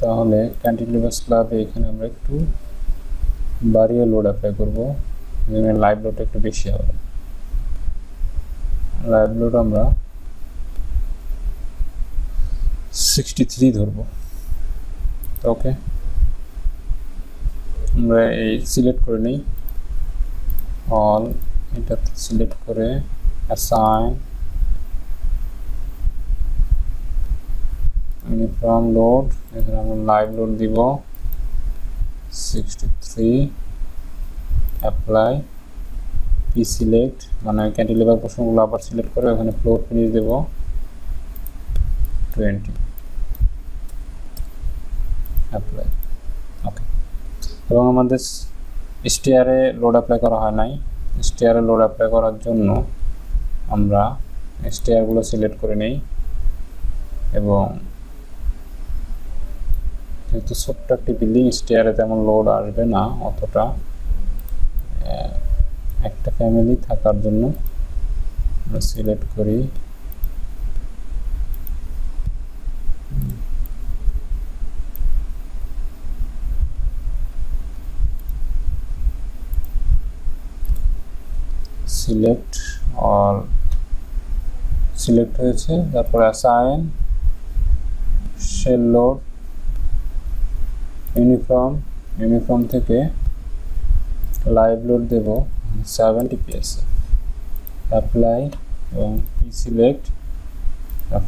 তাহলে ক্যান্টিলিভার স্ল্যাবে এখানে আমরা একটু বাড়িয়ে লোড অ্যাপ্লাই করবো, যেখানে লাইভ লোড একটু বেশি হবে। লাইভ লোড আমরা 63 ধরবো। ওকে, আমরা এই সিলেক্ট করে নিই অল, এটা সিলেক্ট করে অ্যাসাইন ইউনিফর্ম লোড, এখানে আমরা লাইভ লোড দিব 63, অ্যাপ্লাই পি সিলেক্ট, মানে ক্যান্টিলিভার পোর্শনগুলো আবার সিলেক্ট করে ওখানে ফ্লোর ফিনিশ দেব 20, অ্যাপ্লাই। ওকে, এবং আমাদের স্টেয়ারে লোড অ্যাপ্লাই করা হয় নাই। স্টেয়ারে লোড অ্যাপ্লাই করার জন্য আমরা স্টেয়ারগুলো সিলেক্ট করে নিই, এবং যেহেতু ছোট্ট একটি বিল্ডিং, স্টেয়ারে তেমন লোড আসবে না অতটা, একটা ফ্যামিলি থাকার জন্য আমরা সিলেক্ট করি সিলেক্ট অল, সিলেক্ট হয়েছে। তারপর assign shell load uniform, uniform থেকে লাইভ লোড দেব 70 পিএসএ, অ্যাপ্লাই এবং পি সিলেক্ট,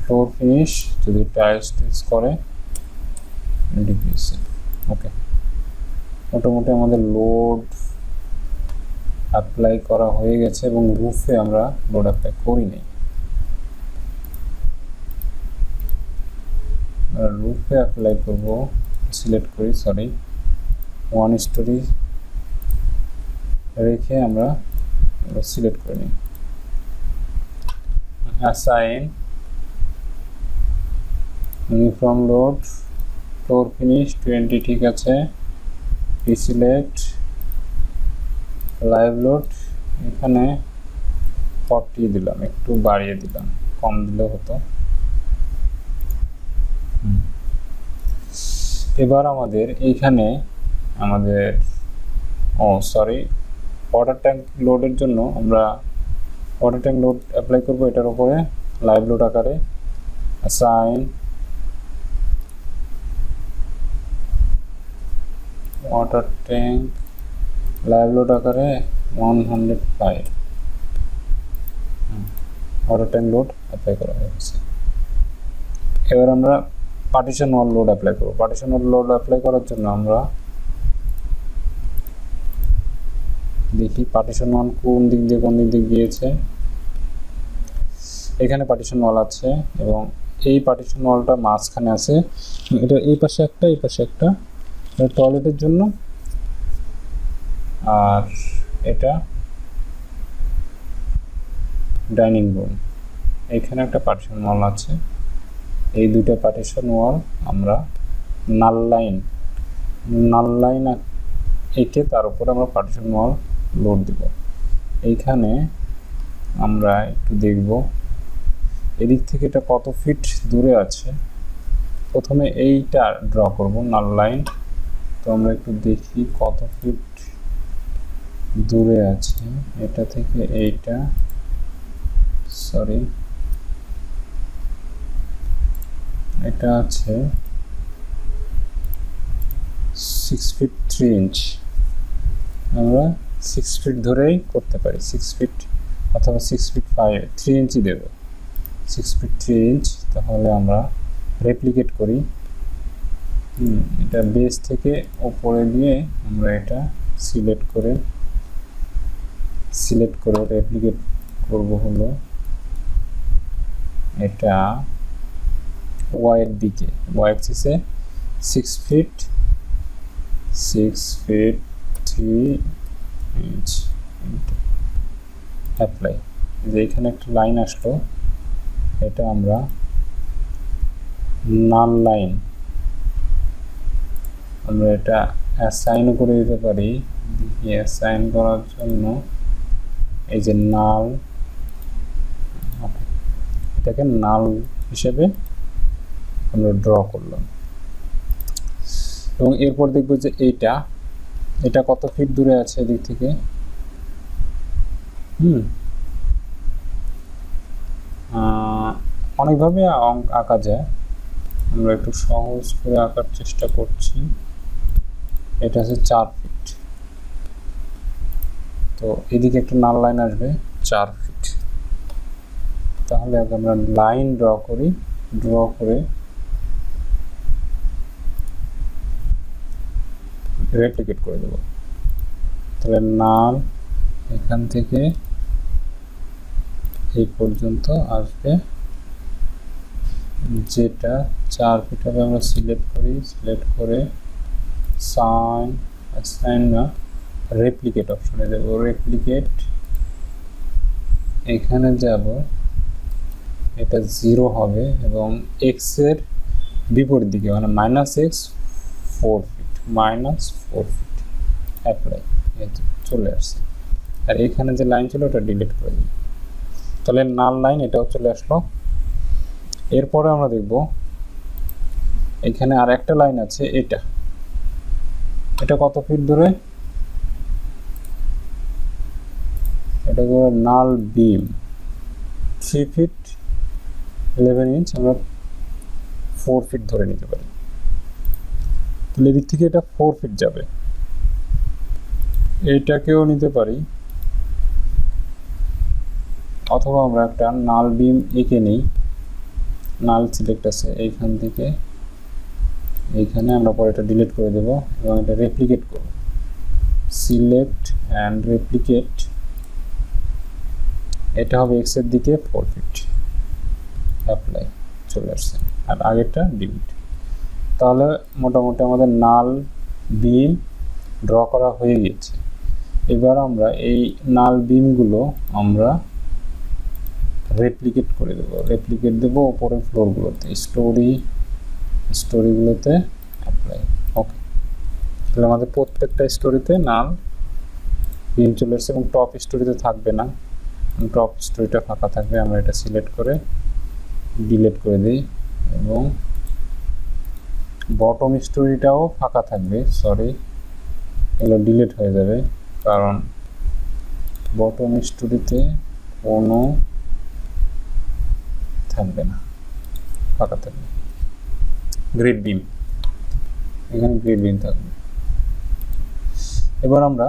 ফ্লোর ফিনিশ যদি টাইলস করে 20 পিএসএ। ওকে, মোটামুটি আমাদের লোড অ্যাপ্লাই করা হয়ে গেছে, এবং রুফে আমরা লোড অ্যাপ্লাই করিনি। রুফে অ্যাপ্লাই করব, সিলেক্ট করি, সরি 1 স্টোরি রেখে আমরা সিলেক্ট করে নিই, assign uniform load floor finish 20, ঠিক আছে, পি সিলেক্ট, লাইভ লোড এখানে 40 দিলাম, একটু বাড়িয়ে দিলাম, কম দিলে হতো। এবার আমাদের এইখানে আমাদের সরি ওয়াটার ট্যাঙ্ক লোডের জন্য আমরা ওয়াটার ট্যাঙ্ক লোড অ্যাপ্লাই করব এটার উপরে লাইভ লোড আকারে, assign water tank live load আকারে 105, ওয়াটার ট্যাঙ্ক লোড অ্যাপ্লাই করা হয়েছে। এবার আমরা পার্টিশন ওয়াল লোড অ্যাপ্লাই করব। পার্টিশন ওয়াল লোড অ্যাপ্লাই করার জন্য আমরা দেখি পার্টিশন ওয়াল কোন দিক দিয়ে গিয়েছে। এখানে পার্টিশন ওয়াল আছে, এবং এই পার্টিশন ওয়ালটা মাঝখানে আছে, এটা এই পাশে একটা, এই পাশে একটা, টয়লেটের জন্য, আর এটা ডাইনিং রুম। এখানে একটা পার্টিশন ওয়াল আছে। এই দুটো পার্টিশন ওয়াল আমরা নাল লাইন এঁকে তার উপরে আমরা পার্টিশন ওয়াল লোড দিব। এইখানে আমরা একটু দেখব এদিক থেকে এটা কত ফিট দূরে আছে। প্রথমে এইটা ড্র করব নাল লাইন, তো আমরা একটু দেখি কত ফিট দূরে আছে এটা থেকে। এইটা সরি এটা আছে 6 ফিট 3 ইঞ্চ, আমরা 6 ফিট ধরেই করতে পারি, 6 ফিট অথবা 6 ফিট 3 ইঞ্চি দেব, 6 ফিট 3 ইঞ্চ। তাহলে আমরা রেপ্লিকেট করি, এটা বেস থেকে উপরে দিয়ে আমরা এটা সিলেক্ট করে রেপ্লিকেট করব হলো এটা ওয়াইয়ের দিকে, ওয়াই অ্যাক্সিসে 6 ফিট 3 ইঞ্চ, অ্যাপ্লাই। যে এখানে একটা লাইন আসলো, এটা আমরা নাল লাইন, আমরা এটা অ্যাসাইনও করে দিতে পারি। অ্যাসাইন করার জন্য এই যে নাল, এটাকে নাল হিসেবে আমরা ড্র করলাম। এবং এরপর দেখবো যে এটা কত ফিট দূরে আছে এদিক থেকে। অনেকভাবে আঁকা যায়, আমরা একটু সহজ করে আঁকার চেষ্টা করছি। এটা আছে 4 ফিট, তো এদিকে একটা নাল লাইন আসবে 4 ফিট। তাহলে আগে আমরা লাইন ড্র করে রেপ্লিকেট করে দেব। তাহলে নাল এখান থেকে এই পর্যন্ত আসবে, যেটা 4 ফিট হবে আমরা সিলেক্ট করে সাইন না রেপ্লিকেট অপশনে দেব। রেপ্লিকেট এখানে যাব, এটা 0 হবে এবং এক্স এর বিপরীত দিকে মানে -x 4 ফিট, -4 ফিট অ্যাপ্লাই, চলে আসছে। আর এখানে যে লাইন ছিল ওটা ডিলিট করে দিই। তাহলে নাল লাইন এটাও চলে আসলো। এরপরে আমরা দেখব এখানে আর একটা লাইন আছে, এটা কত ফিট দূরে, এটা হলো নাল বিম 3 ফিট 11 ইঞ্চ, আমরা 4 ফিট ধরে নিতে পারি। তাহলে এদিক থেকে এটা 4 ফিট যাবে, এইটাকেও নিতে পারি, অথবা আমরা একটা নাল বিম এঁকে নিই। নাল সিলেক্ট আছে এইখান থেকে এইখানে, আমরা পরে এটা ডিলিট করে দেব এবং এটা রেপ্লিকেট করব। সিলেক্ট অ্যান্ড রেপ্লিকেট, এটা হবে এক্স এর দিকে 4 ফিট, অ্যাপ্লাই, চলে আসছে। আর আগেরটা ডিলিট। তাহলে মোটামুটি আমাদের নাল বিম ড্র করা হয়ে গেছে। এবার আমরা এই নাল বিমগুলো আমরা রেপ্লিকেট করে দেবো। রেপ্লিকেট দেবো ওপরের ফ্লোরগুলোতে, স্টোরিগুলোতে অ্যাপ্লাই। ওকে, তাহলে আমাদের প্রত্যেকটা স্টোরিতে নাল বিম চলে এসেছে এবং টপ স্টোরিতে থাকবে না, টপ স্টোরিটা ফাঁকা থাকবে। আমরা এটা সিলেক্ট করে ডিলিট করে দিই এবং বটম স্টোরিটাও ফাঁকা থাকবে, সরি এগুলো ডিলিট হয়ে যাবে, কারণ বটম স্টোরিতে কোনো থাকবে না, ফাঁকা থাকবে। গ্রিড বিম, এখানে গ্রিড বিম থাকবে। এবার আমরা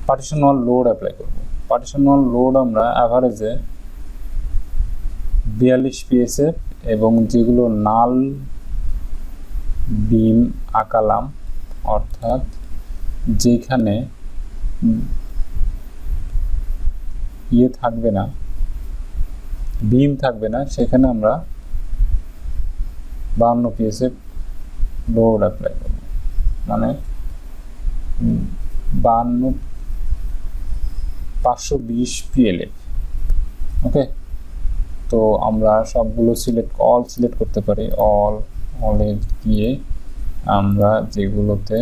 পার্টিশন ওয়াল লোড অ্যাপ্লাই করব। পার্টিশন ওয়াল লোড আমরা অ্যাভারেজে 42 পিএসএফ এবং যেগুলো নাল বিম আঁকালাম, অর্থাৎ যেখানে থাকবে না, বিম থাকবে না, সেখানে আমরা 52 পিএসএফ লোড অ্যাপ্লাই করব, মানে 520 পিএলএফ। ওকে, তো আমরা সবগুলো সিলেক্ট করতে পারি। অলে গিয়ে আমরা যেগুলোতে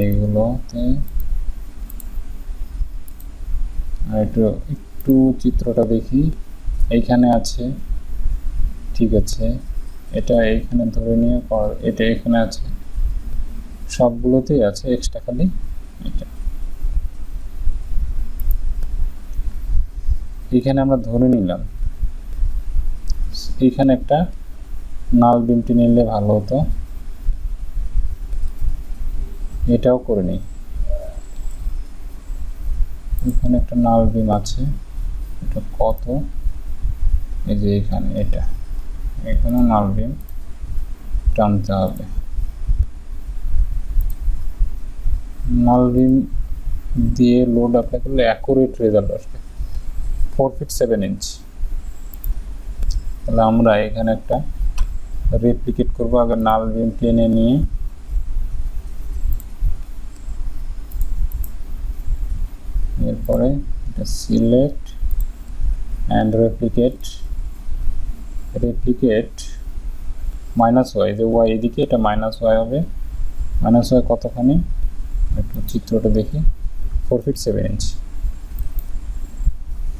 এইগুলোতে একটু চিত্রটা দেখি, এইখানে আছে, ঠিক আছে, এটা এইখানে ধরে নিয়ে এটা এখানে আছে, সবগুলোতেই আছে, এক্সট্রা খালি এটা এখানে আমরা ধরে নিলাম। এইখানে একটা নাল বিমটি নিলে ভালো হতো, এটাও করে নিই। এখানে একটা নাল বিম আছে, এটা কত, এই যে এখানে, এখানে নাল বিম টানতে হবে। নাল বিম দিয়ে লোড অ্যাপ্লাই করলে অ্যাকুরেট রেজাল্ট আসবে। 4 ফিট 7 ইঞ্চ। তাহলে আমরা এখানে একটা রেপ্লিকেট করবো। আগে নাল বিম টেনে নিয়ে এরপরে এটা সিলেক্ট অ্যান্ড রেপ্লিকেট -y, যে y এদিকে, এটা -y হবে। -y কতখানি, একটু চিত্রটা দেখি। 4 ফিট 7 ইঞ্চ,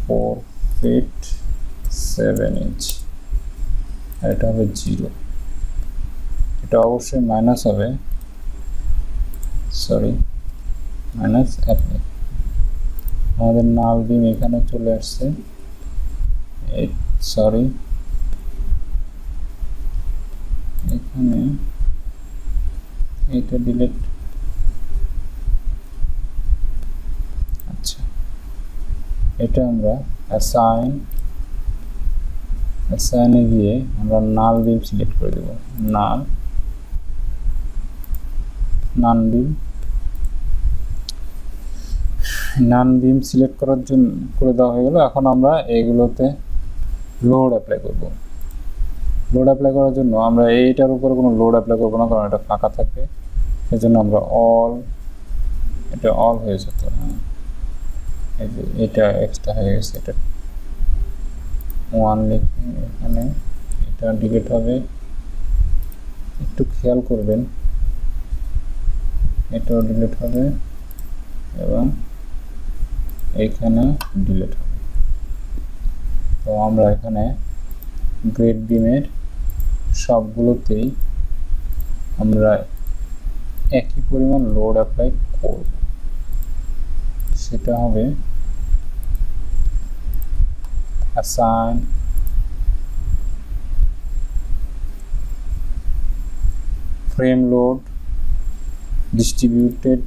4 ফিট 7 ইঞ্চ। আর এটা হবে 0। এটা অবশ্যই মাইনাস হবে, সরি মাইনাস অ্যাপ্লাই। আমাদের নাল বিম এখানে চলে আসছে, সরি এখানে এটা ডিলিট। আচ্ছা, এটা আমরা অ্যাসাইনে গিয়ে আমরা নাল বিম সিলেক্ট করে দেব। নান বিম সিলেক্ট করার জন্য করে দেওয়া হয়ে গেল। এখন আমরা এগুলোতে লোড অ্যাপ্লাই করব। লোড অ্যাপ্লাই করার জন্য আমরা এইটার উপরে কোনো লোড অ্যাপ্লাই করবো না, কারণ এটা ফাঁকা থাকবে। সেজন্য আমরা এটা অল হয়েছে, তো এটা এক্সট্রা হয়ে গেছে, এটা 1 লিখে এখানে এটা ডিলিট হবে। একটু খেয়াল করবেন, এটাও ডিলিট হবে এবং এইখানে ডিলিট হবে। তো আমরা এখানে গ্রেড বিমের সবগুলোতেই আমরা একই পরিমাণ লোড অ্যাপ্লাই করব। সেটা হবে অ্যাসাইন, ফ্রেম লোড, ডিস্ট্রিবিউটেড।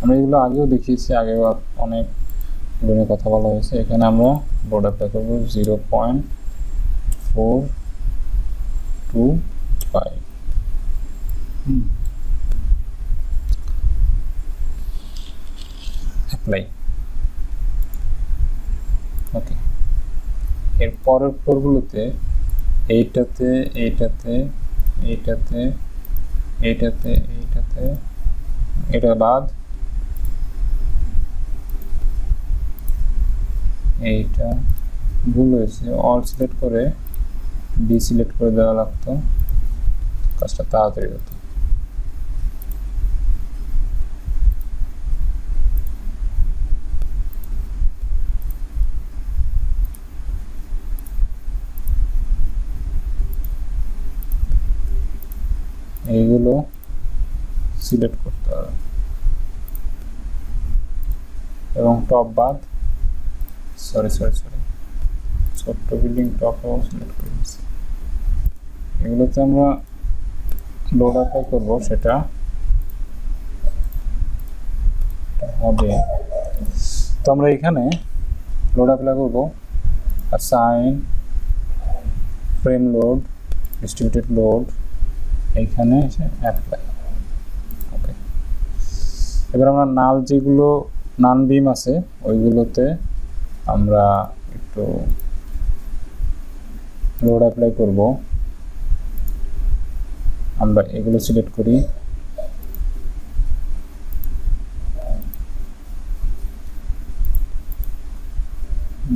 আমরা এগুলো আগেও দেখিয়েছি, আগেও অনেক নিয়ে কথা বলা হয়েছে। এখানে আমরা লোড অ্যাপ্লাই করবো 0.425। অ্যাপ্লাই। ওকে, এর পরের ফ্লোরগুলোতে এইটাতে এটা বাদ এইটা ভুল হয়েছে, অল সিলেক্ট করে ডি সিলেক্ট করে দেওয়া লাগতো, কাজটা তাড়াতাড়ি হতো। এইগুলো সিলেক্ট করতে হবে এবং টপ বাদ, সরি ছোট্ট বিল্ডিং টপও সিলেক্ট করে দিচ্ছি। এগুলোতে আমরা লোড অ্যাপ্লাই করবো, সেটা হবে। তো আমরা এখানে লোড অ্যাপ্লাই করবো assign, frame load, distributed load, এইখানে অ্যাপ্লাই। ওকে, এবার আমরা যেগুলো নান বিম আছে ওইগুলোতে আমরা একটু লোড অ্যাপ্লাই করব। আমরা এগুলো সিলেক্ট করি,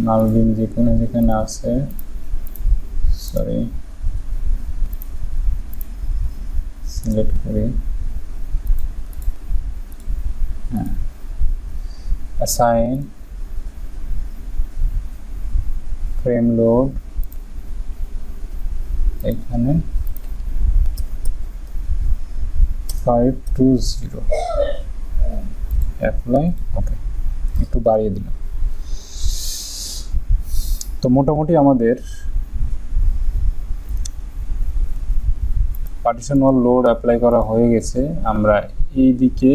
নাল বিম যেখানে আছে, সরি সিলেক্ট করি, হ্যাঁ, অ্যাসাইন, ফ্রেম লোড, এখানে 520 অ্যাপ্লাই। ওকে, একটু বাড়িয়ে দিলাম। তো মোটামুটি আমাদের পার্টিশন ওয়াল লোড অ্যাপ্লাই করা হয়ে গেছে। আমরা এই দিকে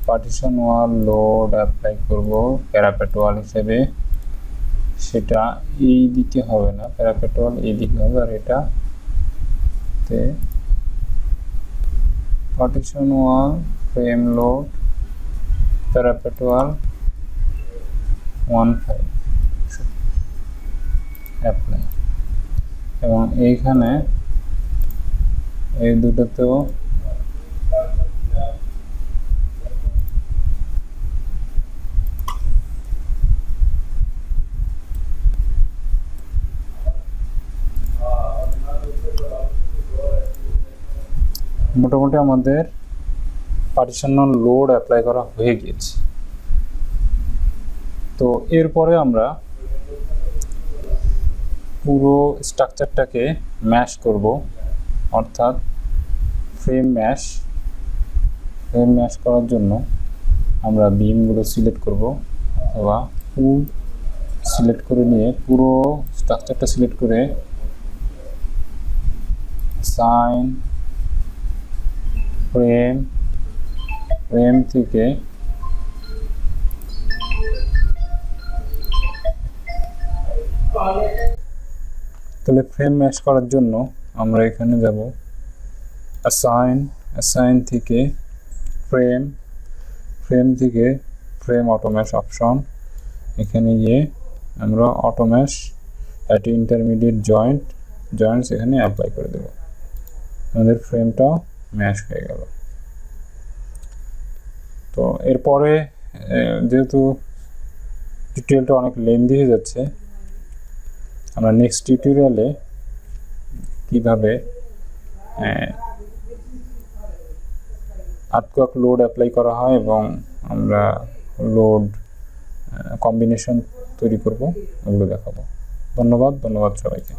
পার্টিশন ওয়াল লোড অ্যাপ্লাই করব প্যারাপেট ওয়াল হিসেবে। সেটা এই দিকে হবে না, প্যারাপেট ওয়াল এই দিকে হবে, আর এটাতে পার্টিশন ওয়াল, ফ্রেম লোড, প্যারাপেট ওয়াল 15 অ্যাপ্লাই। এবং এইখানে এই দুটোতেও মোটামুটি আমাদের পার্টিশন লোড অ্যাপ্লাই করা হয়ে গিয়েছে। তো এরপরে আমরা পুরো স্ট্রাকচারটাকে ম্যাশ করব, অর্থাৎ ফ্রেম ম্যাশ করার জন্য আমরা বিমগুলো সিলেক্ট করব, অথবা ফুল সিলেক্ট করে নিয়ে পুরো স্ট্রাকচারটা সিলেক্ট করে সাইন ফ্রেম থেকে তাহলে ফ্রেম ম্যাশ করার জন্য আমরা এখানে যাব অ্যাসাইন থেকে ফ্রেম থেকে ফ্রেম অটোম্যাশ অপশন, এখানে গিয়ে আমরা অটোম্যাশ অ্যাট ইন্টারমিডিয়েট জয়েন্টস এখানে অ্যাপ্লাই করে দেব। আমাদের ফ্রেমটা ম্যাশ হয়ে গেল। তো এরপরে যেহেতু টিউটোরিয়ালটা অনেক লেন্দি হয়ে যাচ্ছে, আমরা নেক্সট টিউটোরিয়ালে কিভাবে আর্টওয়ার্ক লোড অ্যাপ্লাই করা হয় এবং আমরা লোড কম্বিনেশন তৈরি করব, ওগুলো দেখাবো। ধন্যবাদ সবাইকে।